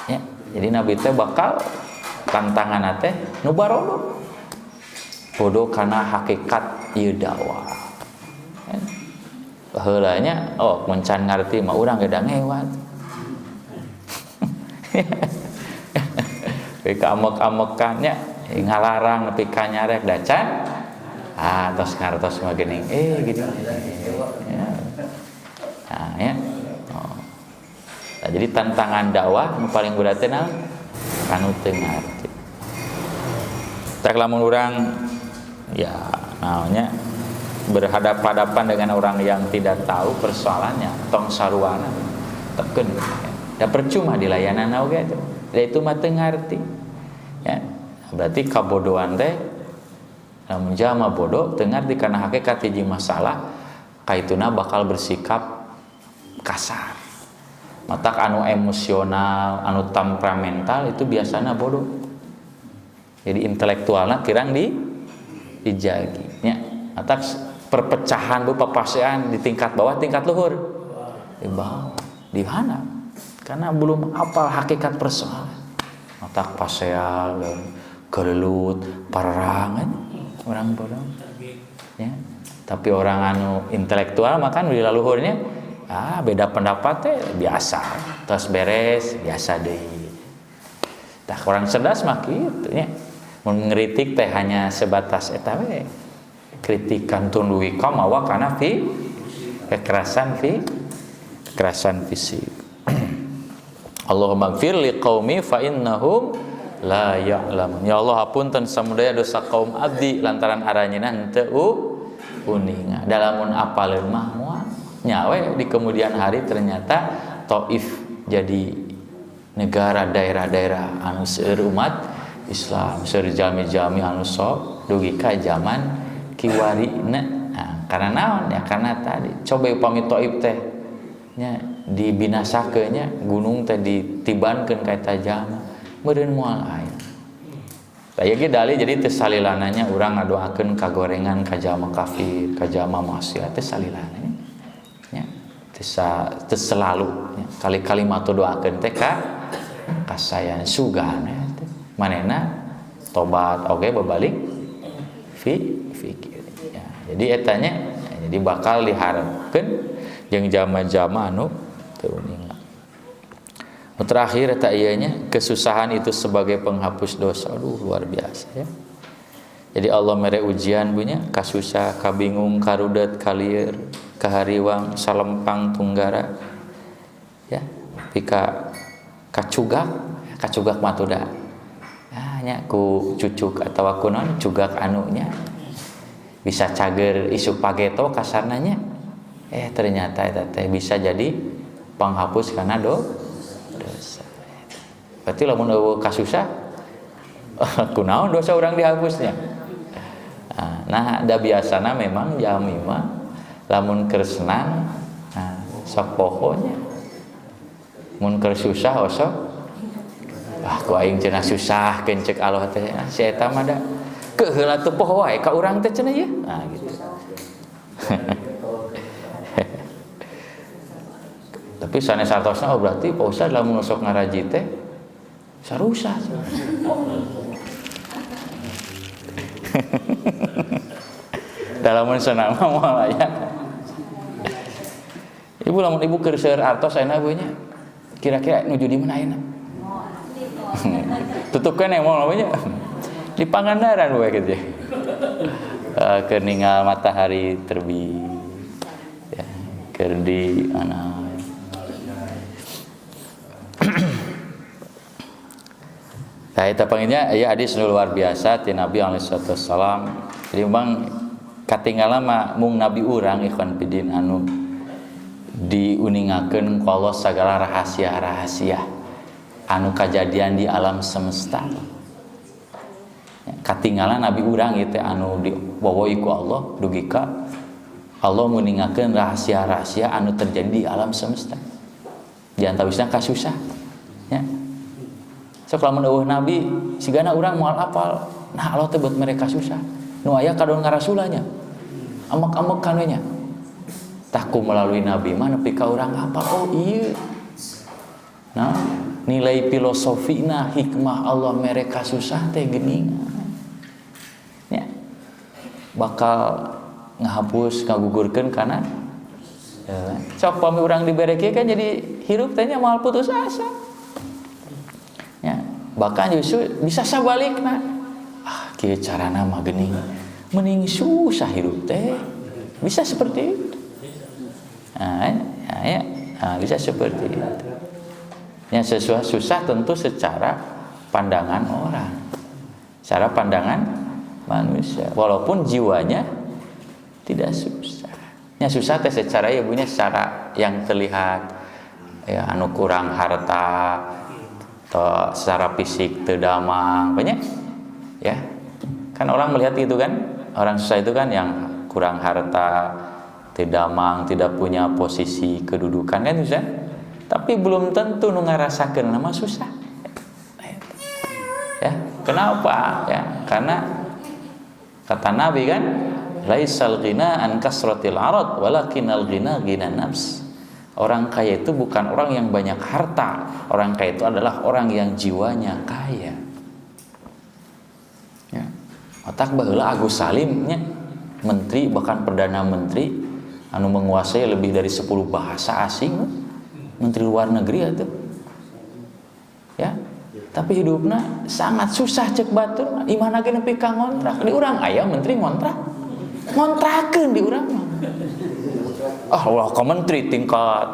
ya jadi nabi teh bakal tantangan teh nu barodo podo kana hakikat ieu dakwah heula nya oh mun can ngarti mah urang ge da ngewat we ka amek-amekan nya ngalarang nepi ka nyarek da can tos ngartos mah geuning gini ya nah ya nah, jadi tantangan dakwah nu paling berat teh naon kanu teu ngarti tak lamun urang ya naonnya berhadapan-hadapan dengan orang yang tidak tahu persoalannya tong saruana teken Da percuma dilayanan oge teh. Da itu mah teu ngarti. Ya. Berarti kabodohan teh lamun jalma bodoh teu ngarti kana hakikat hiji masalah kaituna bakal bersikap kasar. Matak anu emosional, anu temperamental itu biasanya bodoh. Jadi intelektualna kirang dijagi. Ya. Matak perpecahan papasean di tingkat bawah, tingkat luhur. Di bawah. Di mana? Karena belum hafal hakikat persoalan. Matak paseal, gelelut, perangan, orang bodoh. Ya. Tapi orang anu intelektual makan di laluhurnya beda pendapat teh biasa, terus beres biasa deh. Tah orang cerdas mah kitu nya. Mun ngritik teh hanya sebatas eta we. Kritikan tunduhi ka mawa kana kekerasan fisik. Allahumma ighfir liqaumi fa innahum la ya'lamun. Ya Allah hapunten samudaya dosa kaum abdi lantaran aranjeunna henteu uninga. Dalamun apaleun mah moal nyawe di kemudian hari ternyata Taif jadi negara daerah-daerah anu seueur umat Islam, seueur jami-jami anu sok dugi ka zaman kiwarina. Nah, karena naon ya? Karena tadi coba upami Taif teh nya dibinasakeun nya gunung teh ditibankeun ka eta jalma meureun moal aya. Tah ieu ge dalil jadi teu salilananya urang ngadoakeun kagorengan ka jalma kafir, ka jalma maksiat teh salilananya. Nya teu selalu nya. Kali-kali mah doakeun teh ka kasayan sugana teh. Manehna tobat oge babalik fikir. Ya, jadi etanya jadi bakal diharapkeun jeung jama-jama anu teu uninga. Terakhir eta ieu nya kesusahan itu sebagai penghapus dosa. Aduh luar biasa ya. Jadi Allah mere ujian punya kasusah, kabingung, karudet, kalieur, kahariwang, salempang, tunggara. Ya, pika kacugak matuda. Ah nya ku cucuk atawa kunon cugak anunya. Bisa cager isu pageto kasarna nya. Ternyata eta teh bisa jadi penghapus kana dosa. Berarti lamun eueuh kasusah kunaon dosa urang dihapusnya. Nah, da biasana memang jami mah lamun keur senang sok pohonya. Mun keur susah osok ku aing cenah susah keun ceuk Allah teh si eta mah da keheula teu poho wae ka urang teh cenah ieu. Nah gitu. Tapi sanes sartosna berarti Pak Ustaz lamun sok ngaraji teh sarusa. Dalamun senang mah moal aya. Ibu lamun ibu keur seueur artos ayeuna we nya. Kira-kira nuju di mana ayeuna? Tutupkeun moal we nya. Di Pangandaran we kitu. Keur ningal matahari terbit. Ya, keur di ana Nah, eta panggilnya aya hadis luar biasa ti Nabi alaihi wasallam. Jadi memang katinggalan mah mung nabi urang ikhwan fillah anu diuningakeun ku Allah sagala rahasia-rahasia anu kajadian di alam semesta. Katinggalan nabi urang ieu teh anu dibawahi ku Allah dugi ka Allah nguningakeun rahasia-rahasia anu terjadi di alam semesta. Di antawisna kasusah. Ya. Sok lamun eueuh nabi sigana urang moal apal nah Allah teh buat mereka susah nu aya kadon ngarasulanya amek-amekan we nya tah ku melalui nabi mah nepi ka urang apal ieu nah nilai filosofina hikmah Allah mereka susah teh geuningan nya bakal ngahapus ngagugurkeun kana sok pami urang dibere kieu kan jadi hirup teh nya moal putus asa. Ya, bahkan justru bisa sabalikna. Kieu carana mah geuning. Mending susah hirup teh. Bisa seperti itu. Bisa seperti itu. Yang susah tentu secara pandangan orang. Secara pandangan manusia. Walaupun jiwanya tidak susah. Yang susah teh secara ibunya secara yang terlihat ya anu kurang harta atau secara fisik teu damang banyak ya. Kan orang melihat itu kan, orang susah itu kan yang kurang harta, teu damang, tidak punya posisi kedudukan kan susah. Tapi belum tentu nu ngarasakeun nama susah. Ya, kenapa? Ya, karena kata Nabi kan, laisal ghina an kasratil arad walakinal ghina ghina nafs. Orang kaya itu bukan orang yang banyak harta. Orang kaya itu adalah orang yang jiwanya kaya. Ya. Otak baheula Agus Salim nya menteri, bahkan perdana menteri anu menguasai lebih dari 10 bahasa asing, menteri luar negeri itu. Ya. Tapi hidupnya sangat susah cek batur. Imana ge nepi ka ngontrak. Di urang aya menteri ngontrak. Ngontrakeun di urang mah. Allah ke menteri tingkat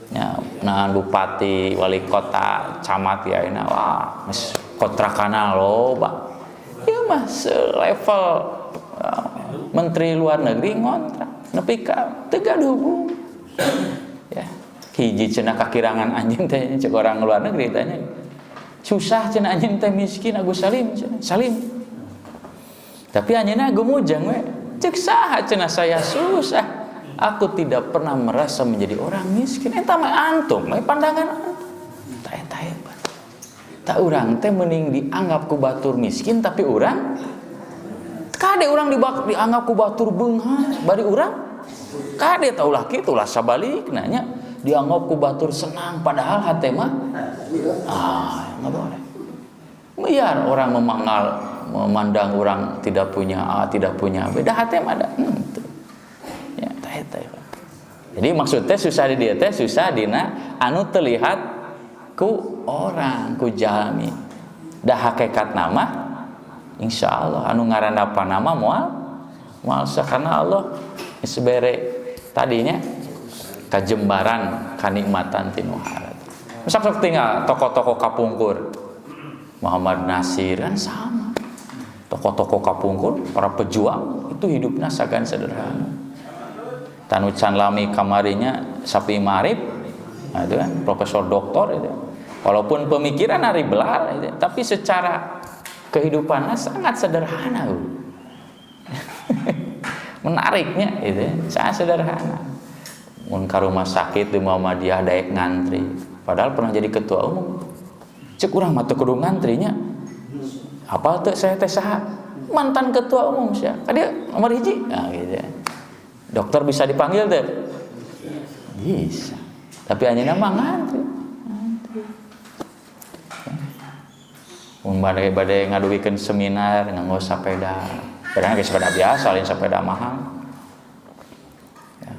ya, nah bupati, wali kota, camat ya ini wah mas kontrakana loba ya mas level menteri luar negeri ngontrak nepi ka teu gaduh ya hiji cenah kakirangan anjeun teh cek orang luar negeri tanya susah cenah anjeun teh miskin Agus Salim Salim tapi anjeunna gumujang we cek saha cenah saya susah. Aku tidak pernah merasa menjadi orang miskin. Eta mah antum, mah pandangan antum. Tah eta hebat. Tak urang teh mending dianggap ku batur miskin tapi urang kade urang dianggap ku batur beunghar, bari urang kade tah ulah kitu ulah sabalikna nya dianggap ku batur senang padahal hate mah enggak boleh. Biar orang memandang orang tidak punya beda hati mah ada. Ya, tah. Jadi maksudnya susah di dia teh susah dina anu terlihat ku orang ku jalmi. Da hakikat nama insyaallah anu ngarandapan nama moal sakana Allah isbere tadinya kajembaran kanikmatan tinu harat. Sok tinggal tokoh-tokoh kapungkur Muhammad Nasir kan sama. Tokoh-tokoh kapungkur, para pejuang itu hidupnya sagan sederhana. Tanucan lami kamarinya sapi marib, nah itu kan profesor doktor itu. Walaupun pemikiran hari belal, itu, tapi secara kehidupannya sangat sederhana. Menariknya itu, sangat sederhana. Mun ka rumah sakit di Muhammadiyah daek ngantri, padahal pernah jadi ketua umum. Cek urang mah teu kudu ngantrinya. Apa tuh saya teh saha? Mantan ketua umum sia. Dia nomor hiji. Nah, gitu. Dokter bisa dipanggil teh? Bisa. Tapi anjeunna mah ngantri. Mun bade ngaduikeun seminar nganggo sepeda. Padahal ge sepeda biasa, lain sepeda mahal.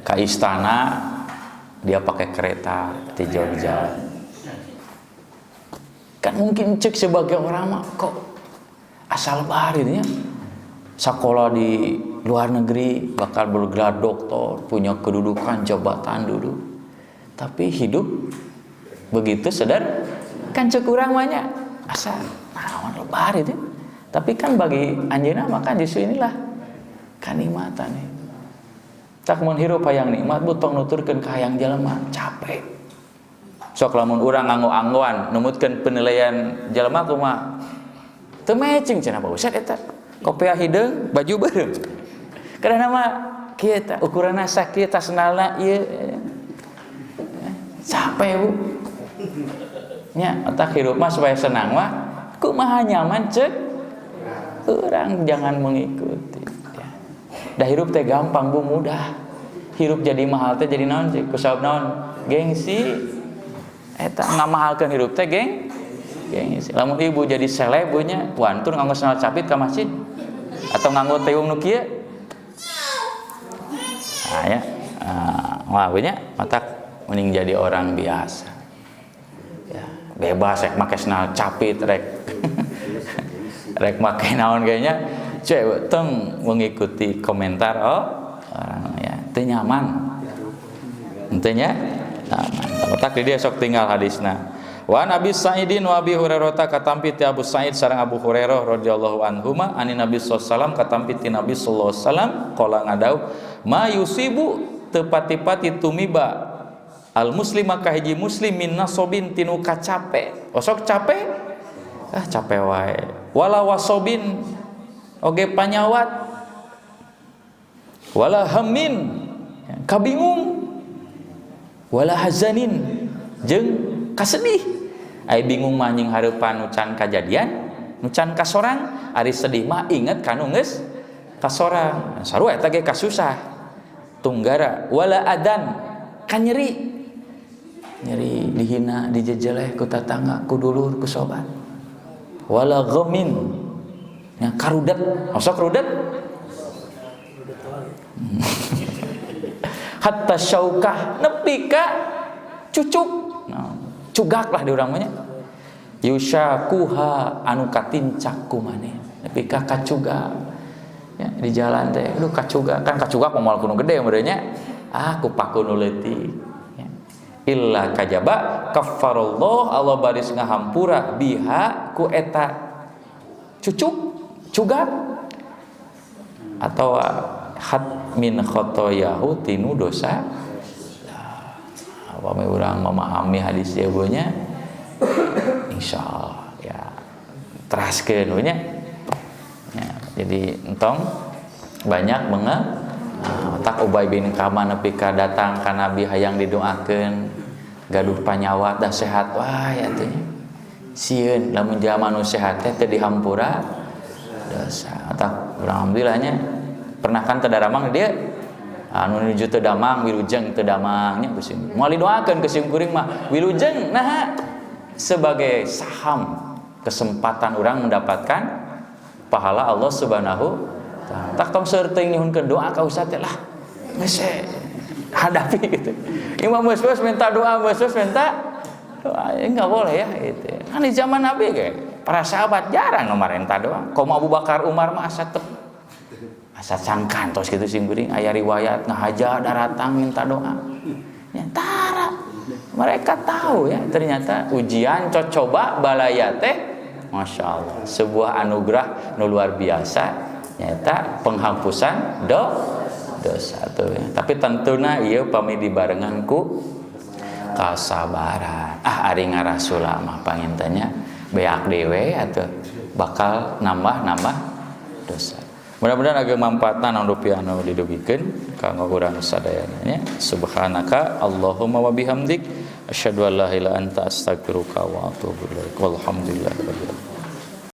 Ka istana dia pakai kereta di Jogja. Kan mungkin cek sebagai orang mah kok asal bari nya sekolah di luar negeri bakal bergelar doktor, punya kedudukan jabatan duduk. Tapi hidup begitu sedar kan cek urang mah nya asal naon lebar itu. Tapi kan bagi anjeunna maka justru inilah kanikmatan itu. Tak mun hirup hayang nikmat butuh nuturkeun ka hayang jelema capek. Sok lamun urang nganggo-anggoan numutkeun penilaian jelema kumaha teu matching cenah Pak Ustad eta. Kopea hideung, baju beureum. Karena mah kieu tah ukuranna sakieu tas sendalna ieu. Capek Bu. Nya otak hirup mah supaya senang mah kumaha nyaman ceuk. Urang jangan mengikuti. Dah hirup teh gampang Bu, mudah. Hirup jadi mahal teh jadi naon sih? Kusabab naon? Gengsi. Eta ngamahalkeun hirup teh gengsi. Lamun ibu jadi seleb nya, wantur nganggo sandal capit ka masjid atau nganggo teung nu kieu. Nah ya. Wah nya matak mending jadi orang biasa. Ya, bebas rek make sandal capit rek. Rek make naon kayaknya cewek teng mengikuti komentar orang ya teu nyaman. Henteu nya nyaman. Tak di dia sok tinggal hadisna. Wa Nabi Sa'idin wa Abi Hurairah katampi ti Abu Sa'id sareng Abu Hurairah radhiyallahu anhuma ani Nabi sallallahu alaihi wasallam katampi ti Nabi sallallahu alaihi wasallam qala ngadau ma yusibu teu pati-pati tumiba Al muslima kahiji muslim min nasobin tinu kacape. Osok capek? Capek wae. Wala wasobin oge panyawat. Wala hamin kabingung. Wala hazanin jeung kasedih. Ai bingung mah nying hareupan nu can kajadian, nu can kasorang, ari sedih mah inget kanu geus kasorang. Sarua eta ge kasusah. Tunggara wala adan kan nyeri dihina dijejeleh ku tatangga ku dulur ku sobat. Wala ghamin nya karudet. Osok rudet hatta syaukah nepi ka cucuk. Cugak lah di urang mah nya. Yushakuha anu katincak ku maneh nepi ka kacugak. Ya, di jalan teh aduh kacugak kan kacugak moal kuno gede meureun nya. Ku paku nu leutik. Illa kajaba kaffarallah Allah baris ngahampura biha ku eta cugak atau hat min khotoyahu tinu dosa. Apa me urang memahami hadis ieu nya insyaallah ya teraskeun nya. Ya, jadi entong banyak tak Ubay bin Ka'ab nepi ka datang ka Nabi hayang didoakeun gaduh panyawat dah sehat wae atuh nya. Sieun lamun jalma nu sehat teh teu dihampura dosa. Atah urang alhamdulillahnya pernah kan teu daramang dia anu nuju teu damang wilujeng teu damang nya kusim. Moal didoakeun ke sim kuring mah wilujeng nah sebagai saham kesempatan orang mendapatkan pahala Allah Subhanahu wa taala. Tak tong seueur teuing nyuhunkeun doa ka ustaz teh lah. Geus hadapi gitu. Imam bos minta doa, bos minta doa. Enggak boleh ya gitu. Kan di zaman Nabi ge para sahabat jarang ngamarenta doa. Kaum Abu Bakar Umar mah asa sangkan tos kitu sim geuring aya riwayat ngahaja daratang minta doa. Nyantara mereka tahu ya ternyata ujian coba balaya teh Masya Allah sebuah anugerah nu luar biasa nyata penghapusan dosa tuh ya. Tapi tentuna ieu pami dibarengan ku kasabaran. Ari ngarasula mah pangintanya beak dewe atuh bakal nambah dosa. Mudah-mudahan agak manfaatna anu pianu didugikeun kanggo urang sadayana nya. Subhanaka Allahumma wa bihamdik asyhadu an la ilaha illa anta astaghfiruka wa atubu ilaik. Walhamdulillahirabbil alamin.